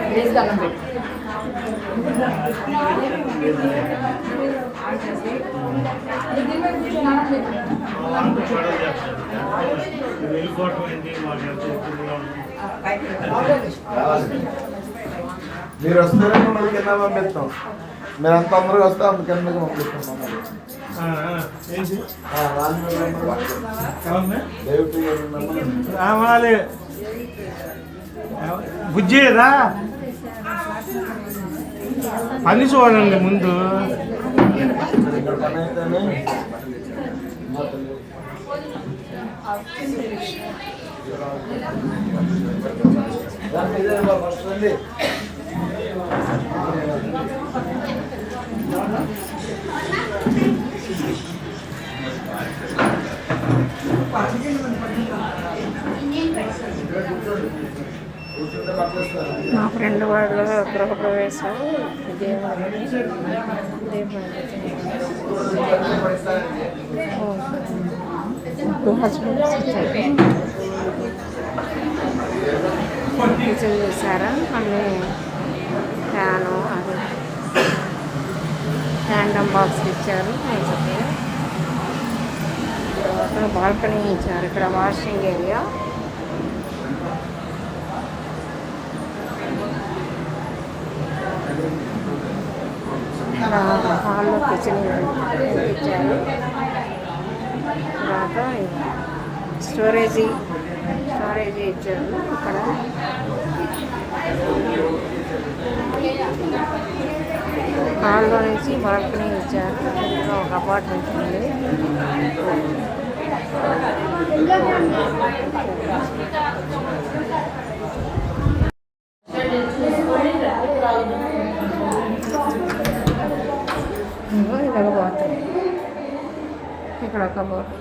Please దండం పెట్టు. మీరు వస్తారే మమ్మల్ని కింద పంపిస్తాం. మీరు అంత తొందరగా వస్తే అంత కిందకి పంపిస్తాం. బుజ్జిరా పని చూడండి ముందు. మా ఫ్రెండ్ వాళ్ళు గృహప్రవేశం కిచెన్ చూసారా, అన్నీ ఫ్యాను అది హ్యాండమ్ బాక్స్ ఇచ్చారు. తర్వాత బాల్కనీ ఇచ్చారు. ఇక్కడ వాషింగ్ ఏరియా. హాల్లో కిచెన్ ఇచ్చారు. తర్వాత స్టోరేజీ ఇచ్చారు. ఇక్కడ హాల్లో నుంచి బాల్కనీ ఇచ్చారు. ఇక్కడ ఒక అపార్ట్మెంట్ ఉంది. ఇలాగ బాత్రూమ్, ఇక్కడ ఒక బోర్డు.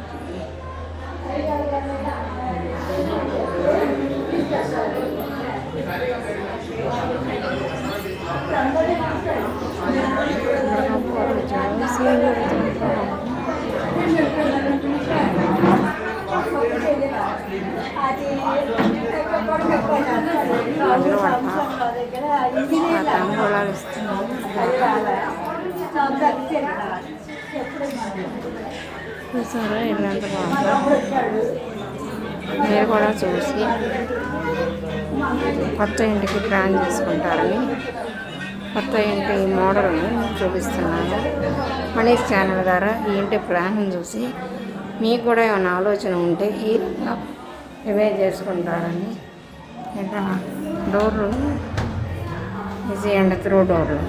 తాంబూలాలు ఇస్తున్నాం. చూసారా ఇల్లంత బాగుందో. మీరు కూడా చూసి కొత్త ఇంటికి ప్లాన్ చేసుకుంటారని కొత్త ఇంటి మోడల్ని చూపిస్తున్నాను. మనీష్ ఛానల్ ద్వారా ఈ ఇంటి ప్లాన్ చూసి మీకు కూడా ఏమైనా ఆలోచన ఉంటే ఈ ఇవే చేసుకుంటారని. ఇంకా డోర్లు ఈజీ అండ్ త్రూ డోర్లు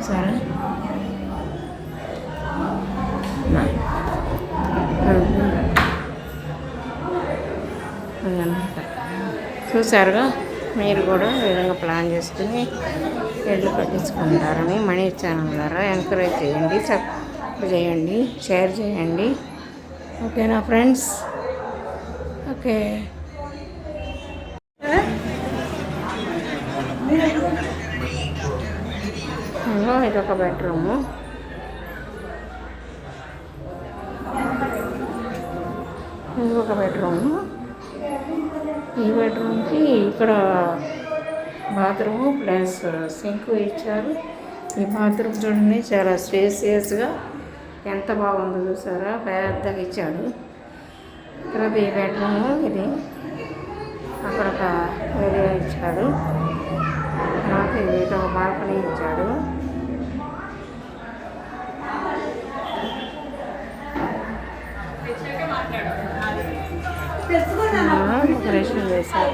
సరే. చూసారుగా, మీరు కూడా ఈ విధంగా ప్లాన్ చేసుకుని ఇల్లు కట్టించుకుంటారని మనీష్ ఛానల్ ద్వారా ఎంకరేజ్ చేయండి, సబ్స్క్రైబ్ చేయండి, షేర్ చేయండి. ఓకేనా ఫ్రెండ్స్? ఓకే. ఇదొక బెడ్రూము. ఇంకొక బెడ్రూము. ఈ బెడ్రూమ్కి ఇక్కడ బాత్రూము ప్లస్ సింక్ ఇచ్చారు. ఈ బాత్రూమ్ చూడండి, చాలా స్పేసియస్గా ఎంత బాగుందో చూసారా, పెద్దగా ఇచ్చాడు. తర్వాత ఈ బెడ్రూము ఇది, అక్కడ ఒక ఏరియా ఇచ్చాడు. తర్వాత ఇది ఒక బాల్కనీ ఇచ్చాడు. డెకరేషన్ చేశారు.